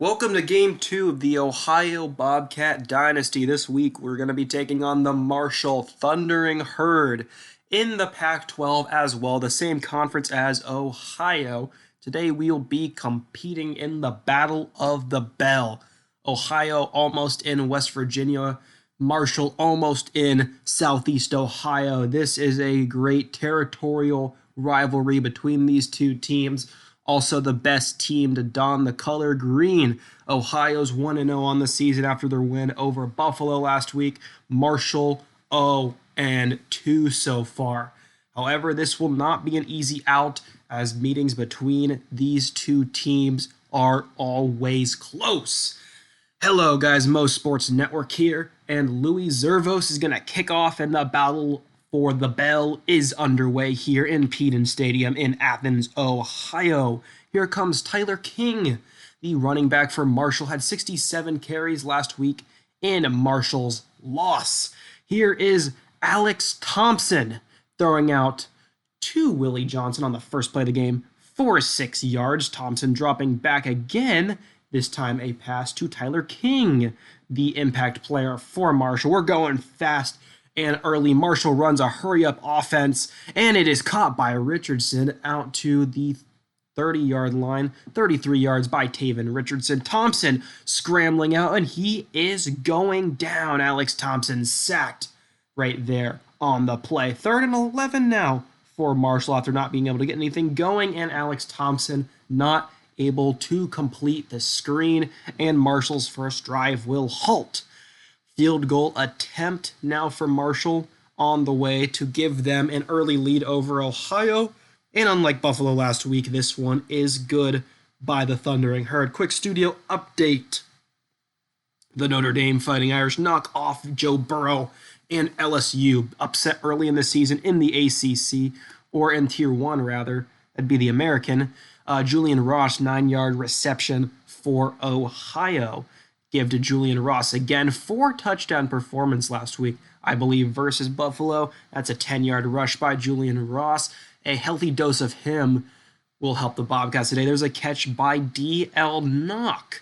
Welcome to Game 2 of the Ohio Bobcat Dynasty. This week we're going to be taking on the Marshall Thundering Herd in the Pac-12 as well, the same conference as Ohio. Today we'll be competing in the Battle of the Bell. Ohio almost in West Virginia, Marshall almost in Southeast Ohio. This is a great territorial rivalry between these two teams. Also, the best team to don the color green. Ohio's 1-0 on the season after their win over Buffalo last week. Marshall 0-2 so far. However, this will not be an easy out as meetings between these two teams are always close. Hello, guys. Mo Sports Network here, and Louis Zervos is going to kick off, and the battle for the bell is underway here in Peden Stadium in Athens, Ohio. Here comes Tyler King, the running back for Marshall, had 67 carries last week in Marshall's loss. Here is Alex Thompson throwing out to Willie Johnson on the first play of the game for 6 yards. Thompson dropping back again, this time a pass to Tyler King, the impact player for Marshall. We're going fast and early. Marshall runs a hurry-up offense, and it is caught by Richardson out to the 30-yard line, 33 yards by Taven Richardson. Thompson scrambling out, and he is going down. Alex Thompson sacked right there on the play. 3rd and 11 now for Marshall after not being able to get anything going, and Alex Thompson not able to complete the screen, and Marshall's first drive will halt. Field goal attempt now for Marshall on the way to give them an early lead over Ohio. And unlike Buffalo last week, this one is good by the Thundering Herd. Quick studio update. The Notre Dame Fighting Irish knock off Joe Burrow and LSU. Upset early in the season in the ACC, or in Tier 1 rather. That'd be the American. Julian Ross, 9-yard reception for Ohio. Give to Julian Ross again, 4-touchdown performance last week, I believe, versus Buffalo. That's a 10-yard rush by Julian Ross. A healthy dose of him will help the Bobcats today. There's a catch by D.L. Knock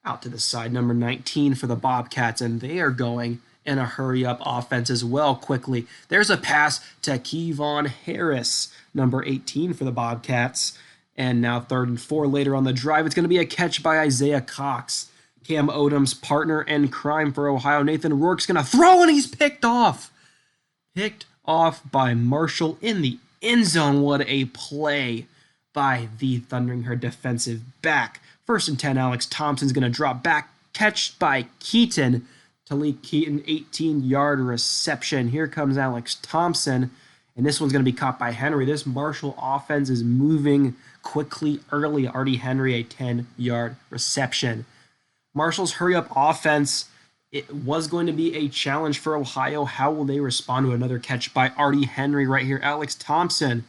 out to the side, number 19 for the Bobcats, and they are going in a hurry-up offense as well quickly. There's a pass to Kevon Harris, number 18 for the Bobcats, and now 3rd and 4 later on the drive. It's going to be a catch by Isaiah Cox, Cam Odom's partner in crime for Ohio. Nathan Rourke's going to throw, and he's picked off. Picked off by Marshall in the end zone. What a play by the Thundering Herd defensive back. 1st and 10, Alex Thompson's going to drop back. Catch by Keaton. Talik Keaton, 18-yard reception. Here comes Alex Thompson, and this one's going to be caught by Henry. This Marshall offense is moving quickly early. Artie Henry, a 10-yard reception. Marshall's hurry-up offense, it was going to be a challenge for Ohio. How will they respond to another catch by Artie Henry right here? Alex Thompson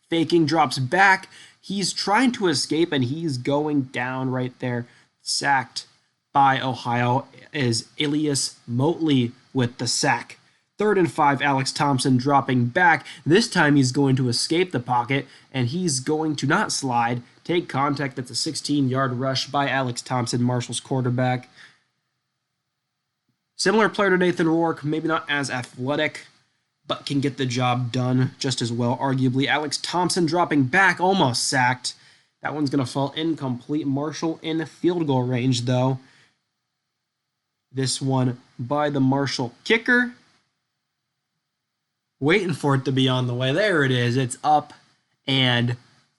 faking, drops back. He's trying to escape, and he's going down right there. Sacked by Ohio is Elias Motley with the sack. 3rd and 5, Alex Thompson dropping back. This time he's going to escape the pocket, and he's going to not slide, take contact. That's a 16-yard rush by Alex Thompson, Marshall's quarterback. Similar player to Nathan Rourke, maybe not as athletic, but can get the job done just as well, arguably. Alex Thompson dropping back, almost sacked. That one's going to fall incomplete. Marshall in field goal range, though. This one by the Marshall kicker. Waiting for it to be on the way. There it is. It's up and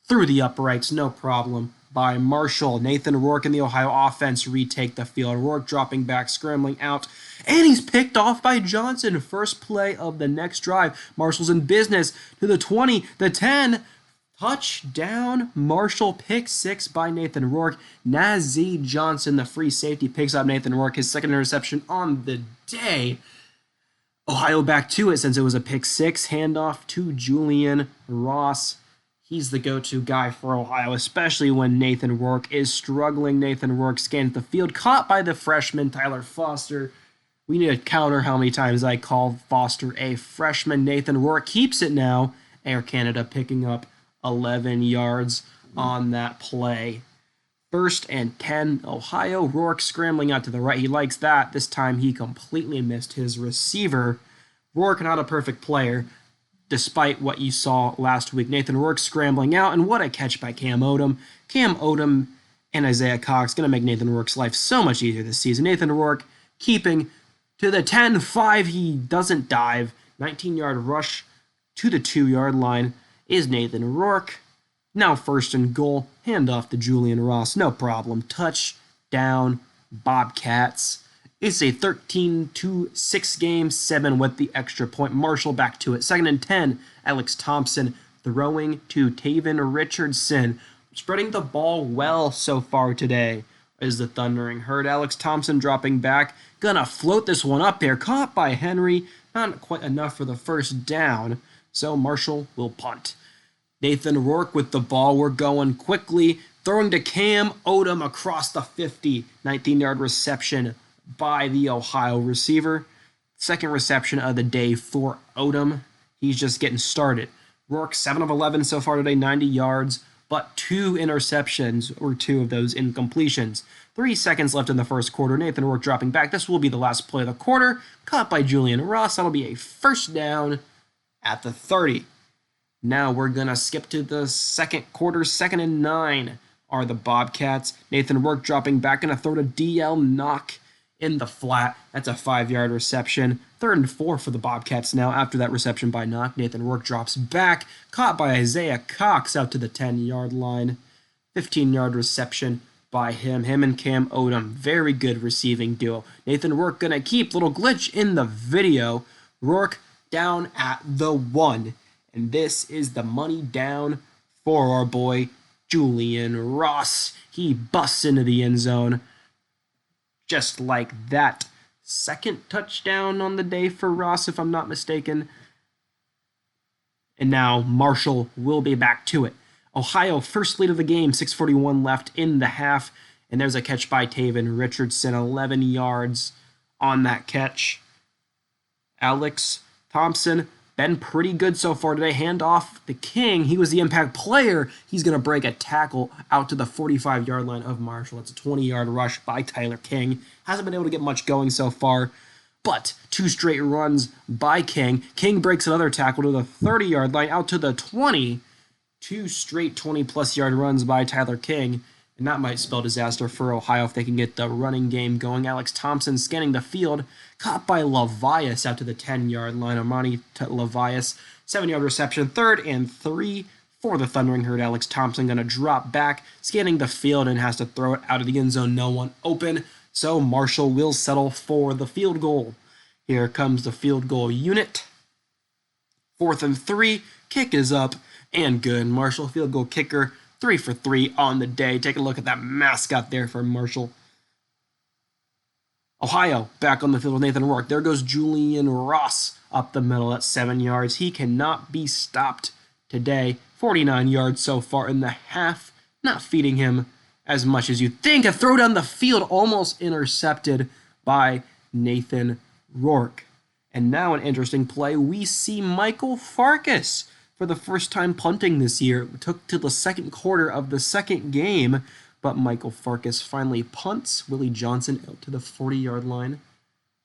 through the uprights. No problem by Marshall. Nathan Rourke and the Ohio offense retake the field. Rourke dropping back, scrambling out, and he's picked off by Johnson. First play of the next drive. Marshall's in business to the 20, the 10. Touchdown, Marshall. Pick 6 by Nathan Rourke. Nazeed Johnson, the free safety, picks up Nathan Rourke, his 2nd interception on the day. Ohio back to it since it was a pick 6. Handoff to Julian Ross. He's the go-to guy for Ohio, especially when Nathan Rourke is struggling. Nathan Rourke scans the field, caught by the freshman Tyler Foster. We need to counter how many times I call Foster a freshman. Nathan Rourke keeps it now. Air Canada picking up 11 yards on that play. First and 10, Ohio. Rourke scrambling out to the right. He likes that. This time he completely missed his receiver. Rourke, not a perfect player, despite what you saw last week. Nathan Rourke scrambling out, and what a catch by Cam Odom. Cam Odom and Isaiah Cox going to make Nathan Rourke's life so much easier this season. Nathan Rourke keeping to the 10-5. He doesn't dive. 19-yard rush to the 2-yard line is Nathan Rourke. Now first and goal, handoff to Julian Ross, no problem. Touchdown, Bobcats. It's a 13-6 game, 7 with the extra point. Marshall back to it. Second and 10, Alex Thompson throwing to Taven Richardson. Spreading the ball well so far today is the Thundering Herd. Alex Thompson dropping back, gonna float this one up there. Caught by Henry, not quite enough for the first down, so Marshall will punt. Nathan Rourke with the ball. We're going quickly. Throwing to Cam Odom across the 50. 19-yard reception by the Ohio receiver. Second reception of the day for Odom. He's just getting started. Rourke, 7 of 11 so far today, 90 yards, but 2 interceptions, or 2 of those incompletions. 3 seconds left in the first quarter. Nathan Rourke dropping back. This will be the last play of the quarter. Caught by Julian Ross. That'll be a first down at the 30. Now we're going to skip to the second quarter. 2nd and 9 are the Bobcats. Nathan Rourke dropping back, and a throw to DL Knock in the flat. That's a 5-yard reception. 3rd and 4 for the Bobcats now after that reception by Knock. Nathan Rourke drops back, caught by Isaiah Cox out to the 10-yard line. 15-yard reception by him. Him and Cam Odom. Very good receiving duo. Nathan Rourke going to keep. Little glitch in the video. Rourke down at the 1. And this is the money down for our boy Julian Ross. He busts into the end zone just like that. Second touchdown on the day for Ross, if I'm not mistaken. And now Marshall will be back to it. Ohio, first lead of the game, 6:41 left in the half. And there's a catch by Taven Richardson, 11 yards on that catch. Alex Thompson, been pretty good so far today. Hand off the King. He was the impact player. He's going to break a tackle out to the 45-yard line of Marshall. It's a 20-yard rush by Tyler King. Hasn't been able to get much going so far, but 2 straight runs by King. King breaks another tackle to the 30-yard line out to the 20. 2 straight 20-plus yard runs by Tyler King, and that might spell disaster for Ohio if they can get the running game going. Alex Thompson scanning the field, caught by Levias out to the 10-yard line. Amani Levias, 7-yard reception. 3rd and 3 for the Thundering Herd. Alex Thompson going to drop back, scanning the field, and has to throw it out of the end zone. No one open, so Marshall will settle for the field goal. Here comes the field goal unit. 4th and 3, kick is up and good. Marshall, field goal kicker, 3 for 3 on the day. Take a look at that mascot there for Marshall. Ohio back on the field with Nathan Rourke. There goes Julian Ross up the middle at 7 yards. He cannot be stopped today. 49 yards so far in the half. Not feeding him as much as you'd think. A throw down the field almost intercepted by Nathan Rourke. And now an interesting play. We see Michael Farkas for the first time punting this year. It took to the second quarter of the second game, but Michael Farkas finally punts Willie Johnson out to the 40-yard line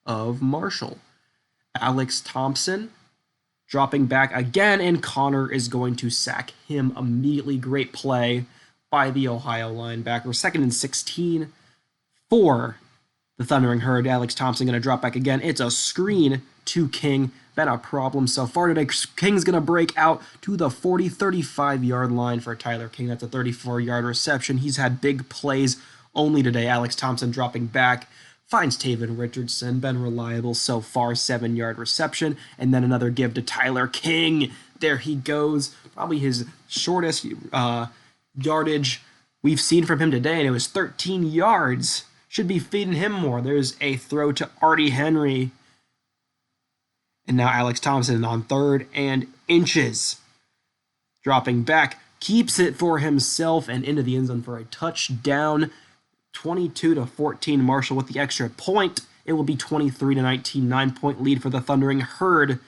of Marshall. Alex Thompson dropping back again, and Connor is going to sack him immediately. Great play by the Ohio linebacker. 2nd and 16 for the Thundering Herd. Alex Thompson going to drop back again. It's a screen to King. Been a problem so far today. King's going to break out to the 35-yard line for Tyler King. That's a 34-yard reception. He's had big plays only today. Alex Thompson dropping back. Finds Taven Richardson. Been reliable so far. 7-yard reception. And then another give to Tyler King. There he goes. Probably his shortest yardage we've seen from him today. And it was 13 yards. Should be feeding him more. There's a throw to Artie Henry. And now Alex Thompson on 3rd and inches. Dropping back, keeps it for himself and into the end zone for a touchdown. 22-14 Marshall with the extra point. It will be 23-19, 9-point lead for the Thundering Herd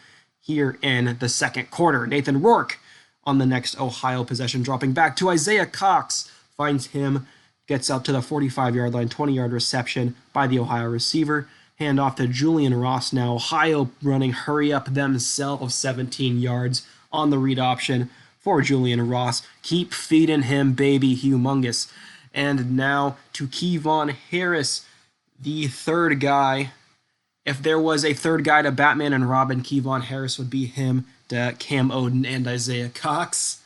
here in the second quarter. Nathan Rourke on the next Ohio possession, dropping back to Isaiah Cox. Finds him, gets out to the 45-yard line, 20-yard reception by the Ohio receiver. Hand off to Julian Ross now. Ohio running hurry up themselves, 17 yards on the read option for Julian Ross. Keep feeding him, baby, humongous. And now to Kevon Harris, the third guy. If there was a third guy to Batman and Robin, Kevon Harris would be him, to Cam Oden and Isaiah Cox.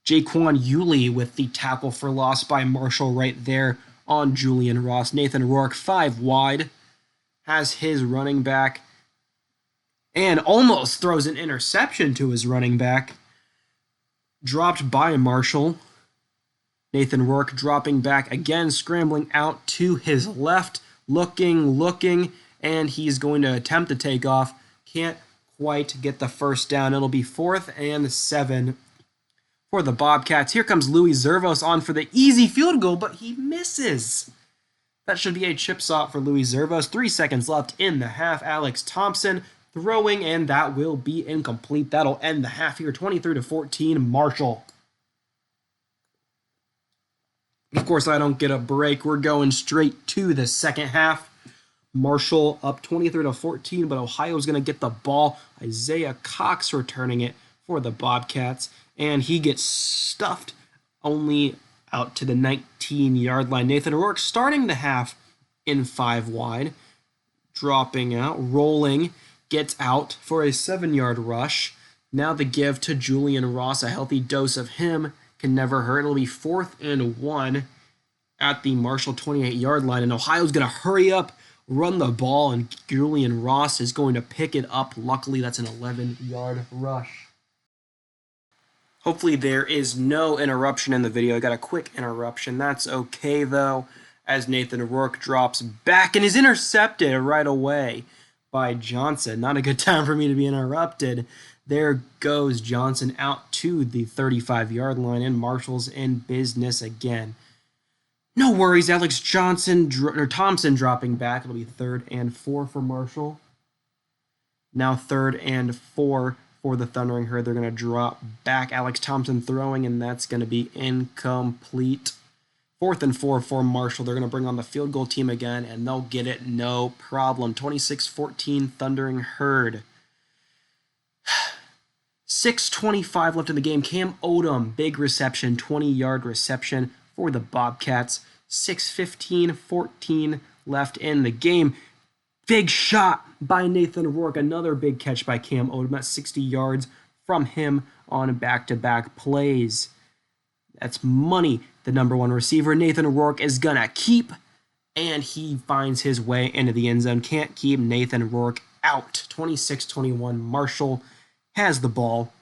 Jaquan Yulee with the tackle for loss by Marshall right there on Julian Ross. Nathan Rourke, 5 wide, has his running back and almost throws an interception to his running back. Dropped by Marshall. Nathan Rourke dropping back again, scrambling out to his left, looking, and he's going to attempt to take off. Can't quite get the first down. It'll be 4th and 7 for the Bobcats. Here comes Louis Zervos on for the easy field goal, but he misses. That should be a chip shot for Louis Zervos. 3 seconds left in the half. Alex Thompson throwing, and that will be incomplete. That'll end the half here, 23-14, Marshall. Of course, I don't get a break. We're going straight to the second half. Marshall up 23-14, but Ohio's going to get the ball. Isaiah Cox returning it for the Bobcats, and he gets stuffed only out to the 19-yard line. Nathan Rourke starting the half in 5 wide, dropping out, rolling, gets out for a 7-yard rush. Now the give to Julian Ross, a healthy dose of him can never hurt. It'll be 4th and 1 at the Marshall 28-yard line, and Ohio's going to hurry up, run the ball, and Julian Ross is going to pick it up. Luckily, that's an 11-yard rush. Hopefully there is no interruption in the video. I got a quick interruption. That's okay, though, as Nathan Rourke drops back and is intercepted right away by Johnson. Not a good time for me to be interrupted. There goes Johnson out to the 35-yard line, and Marshall's in business again. No worries, Thompson dropping back. It'll be 3rd and 4 for Marshall. Now 3rd and 4 for the Thundering Herd. They're going to drop back. Alex Thompson throwing, and that's going to be incomplete. 4th and 4 for Marshall. They're going to bring on the field goal team again, and they'll get it no problem. 26-14 Thundering Herd. 6:25 left in the game. Cam Odom, big reception, 20-yard reception for the Bobcats. 6:15-14 left in the game. Big shot by Nathan Rourke. Another big catch by Cam Odom. That's 60 yards from him on back-to-back plays. That's money. The number 1 receiver, Nathan Rourke, is going to keep, and he finds his way into the end zone. Can't keep Nathan Rourke out. 26-21. Marshall has the ball.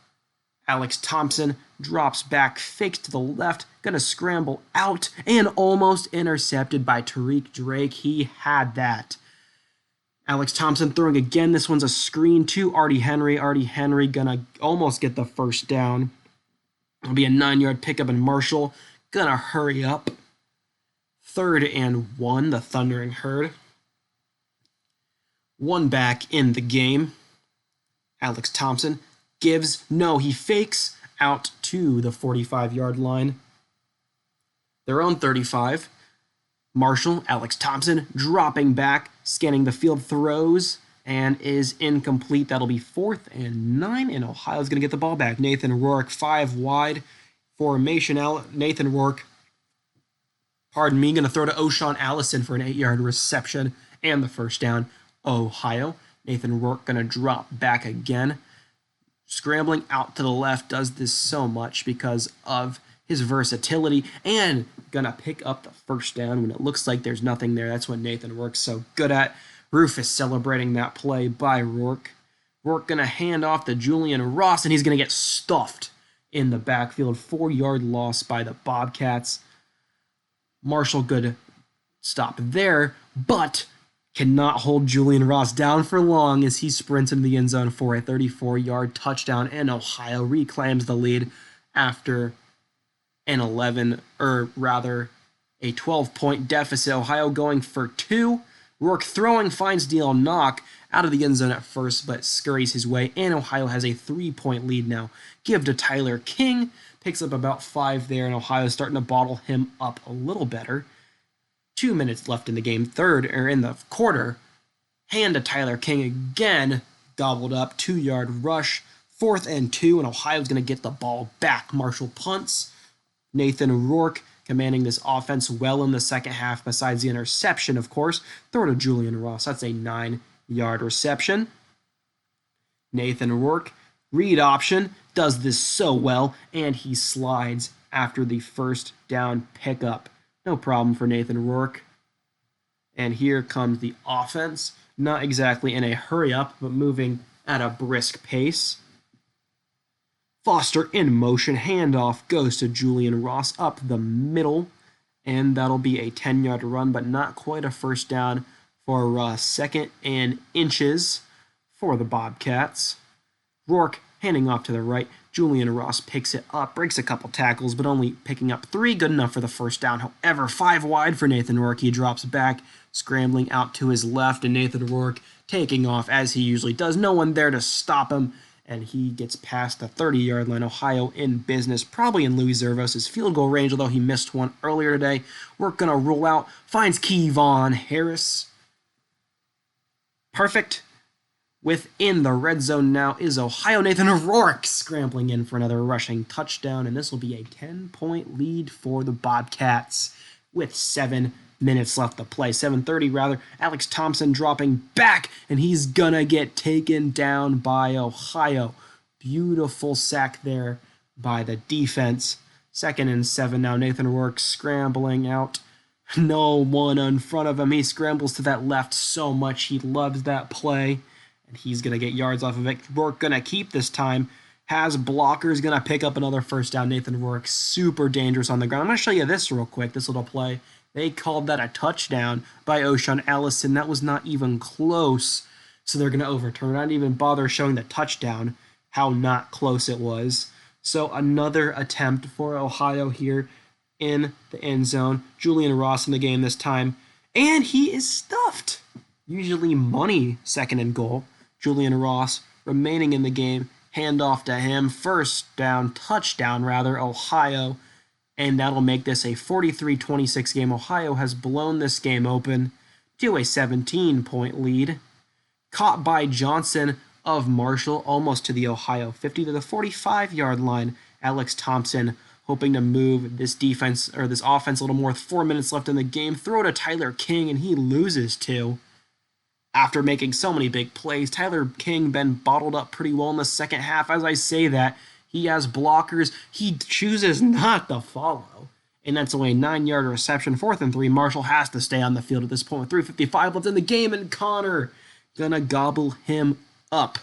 Alex Thompson drops back, fakes to the left, gonna scramble out, and almost intercepted by Tariq Drake. He had that. Alex Thompson throwing again. This one's a screen to Artie Henry. Artie Henry gonna almost get the first down. It'll be a 9-yard pickup, and Marshall gonna hurry up. 3rd and 1, the Thundering Herd. 1 back in the game. Alex Thompson he fakes out to the 45-yard line. Their own 35. Marshall, Alex Thompson dropping back, scanning the field, throws, and is incomplete. That'll be 4th and 9, and Ohio's going to get the ball back. Nathan Rourke, 5 wide formation. Nathan Rourke, going to throw to O'Shawn Allison for an 8-yard reception and the first down. Ohio. Nathan Rourke going to drop back again. Scrambling out to the left, does this so much because of his versatility, and gonna pick up the first down when it looks like there's nothing there. That's what Nathan Rourke's so good at. Rufus celebrating that play by Rourke. Rourke gonna hand off to Julian Ross, and he's gonna get stuffed in the backfield. 4-yard loss by the Bobcats. Marshall good stop there, but cannot hold Julian Ross down for long as he sprints into the end zone for a 34-yard touchdown, and Ohio reclaims the lead after a 12-point deficit. Ohio going for 2. Rourke throwing, finds Neil Knock out of the end zone at first, but scurries his way, and Ohio has a 3-point lead now. Give to Tyler King, Picks up about 5 there, and Ohio's starting to bottle him up a little better. 2 minutes left in the game, in the quarter. Hand to Tyler King again, gobbled up, 2-yard rush, 4th and 2, and Ohio's going to get the ball back. Marshall punts. Nathan Rourke commanding this offense well in the second half, besides the interception, of course. Throw to Julian Ross. That's a 9-yard reception. Nathan Rourke, read option, does this so well, and he slides after the first down pickup. No problem for Nathan Rourke. And here comes the offense. Not exactly in a hurry up, but moving at a brisk pace. Foster in motion, handoff goes to Julian Ross up the middle, and that'll be a 10-yard run, but not quite a first down for 2nd and inches for the Bobcats. Rourke handing off to the right. Julian Ross picks it up, breaks a couple tackles, but only picking up 3, good enough for the first down. However, 5 wide for Nathan Rourke. He drops back, scrambling out to his left, and Nathan Rourke taking off as he usually does. No one there to stop him, and he gets past the 30-yard line. Ohio in business, probably in Louis Zervos' field goal range, although he missed one earlier today. We're going to roll out, finds Kevon Harris. Perfect. Within the red zone now is Ohio. Nathan Rourke scrambling in for another rushing touchdown, and this will be a 10-point lead for the Bobcats with 7 minutes left to play. 7:30 rather. Alex Thompson dropping back, and he's gonna get taken down by Ohio. Beautiful sack there by the defense. 2nd and 7 now. Nathan Rourke scrambling out. No one in front of him. He scrambles to that left so much. He loves that play. And he's going to get yards off of it. Rourke going to keep this time. Has blockers, going to pick up another first down. Nathan Rourke, super dangerous on the ground. I'm going to show you this real quick, this little play. They called that a touchdown by O'Shawn Allison. That was not even close. So they're going to overturn it. I didn't even bother showing the touchdown, how not close it was. So another attempt for Ohio here in the end zone. Julian Ross in the game this time. And he is stuffed. Usually money, 2nd and goal. Julian Ross remaining in the game. Handoff to him. First down, touchdown rather, Ohio. And that'll make this a 43-26 game. Ohio has blown this game open to a 17-point lead. Caught by Johnson of Marshall, almost to the Ohio 50 to the 45-yard line. Alex Thompson hoping to move this defense or this offense a little more with 4 minutes left in the game. Throw to Tyler King, and he loses 2. After making so many big plays, Tyler King been bottled up pretty well in the second half. As I say that, he has blockers. He chooses not to follow. And that's only a 9-yard reception. 4th and 3. Marshall has to stay on the field at this point with 3:55 left in the game. And Connor gonna gobble him up.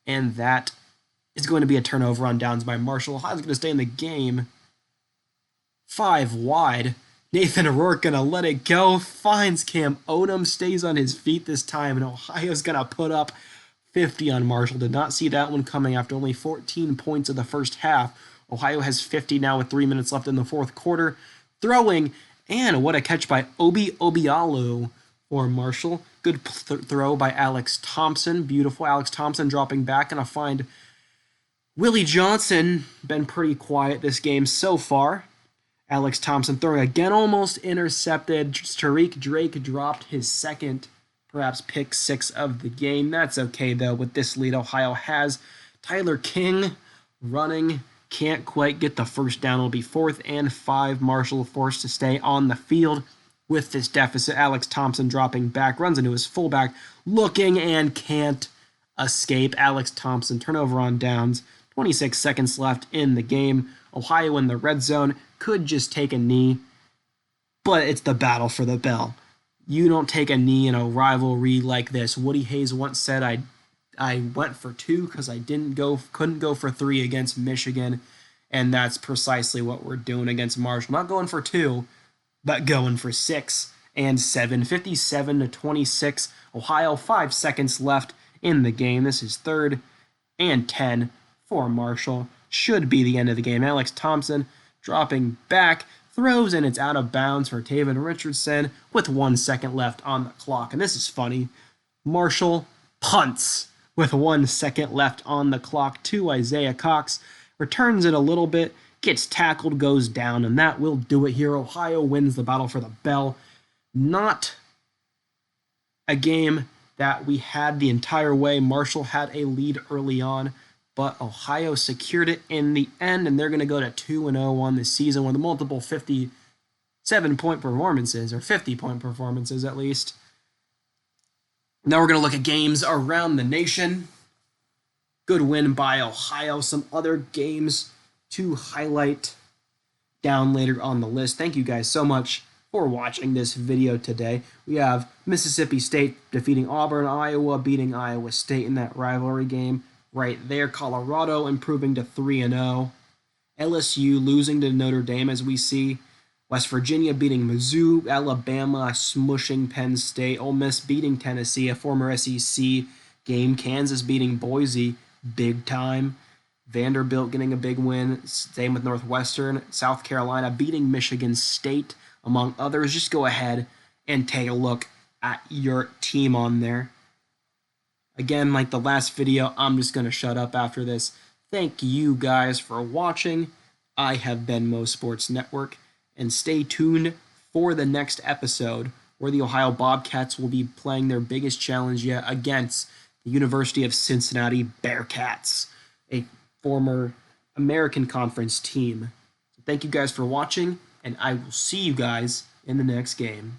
And that is going to be a turnover on downs by Marshall. Ohio's going to stay in the game. 5 wide. Nathan Rourke going to let it go. Finds Cam Odom. Stays on his feet this time. And Ohio's going to put up 50 on Marshall. Did not see that one coming after only 14 points in the first half. Ohio has 50 now with 3 minutes left in the fourth quarter. Throwing. And what a catch by Obi Obialu for Marshall. Good throw by Alex Thompson. Beautiful. Alex Thompson dropping back. And I find Willie Johnson been pretty quiet this game so far. Alex Thompson throwing again, almost intercepted. Tariq Drake dropped his second, perhaps pick 6 of the game. That's okay, though. With this lead, Ohio has Tyler King running. Can't quite get the first down. It'll be 4th and 5. Marshall forced to stay on the field with this deficit. Alex Thompson dropping back, runs into his fullback, looking and can't escape. Alex Thompson, turnover on downs. 26 seconds left in the game. Ohio in the red zone. Could just take a knee, but it's the battle for the bell. You don't take a knee in a rivalry like this. Woody Hayes once said, I went for 2 because I couldn't go for 3 against Michigan, and that's precisely what we're doing against Marshall. Not going for 2, but going for 6 and 7. 57-26. Ohio, 5 seconds left in the game. This is 3rd and 10 for Marshall. Should be the end of the game. Alex Thompson dropping back, throws, and it's out of bounds for Taven Richardson with 1 second left on the clock. And this is funny. Marshall punts with 1 second left on the clock to Isaiah Cox. Returns it a little bit, gets tackled, goes down, and that will do it here. Ohio wins the battle for the bell. Not a game that we had the entire way. Marshall had a lead early on, but Ohio secured it in the end, and they're going to go to 2-0 on the season with multiple 57-point performances, or 50-point performances at least. Now we're going to look at games around the nation. Good win by Ohio. Some other games to highlight down later on the list. Thank you guys so much for watching this video today. We have Mississippi State defeating Auburn, Iowa beating Iowa State in that rivalry game right there. Colorado improving to 3-0. LSU losing to Notre Dame, as we see. West Virginia beating Mizzou. Alabama smushing Penn State. Ole Miss beating Tennessee, a former SEC game. Kansas beating Boise big time. Vanderbilt getting a big win. Same with Northwestern. South Carolina beating Michigan State, among others. Just go ahead and take a look at your team on there. Again, like the last video, I'm just going to shut up after this. Thank you guys for watching. I have been Mo Sports Network, and stay tuned for the next episode where the Ohio Bobcats will be playing their biggest challenge yet against the University of Cincinnati Bearcats, a former American Conference team. So thank you guys for watching, and I will see you guys in the next game.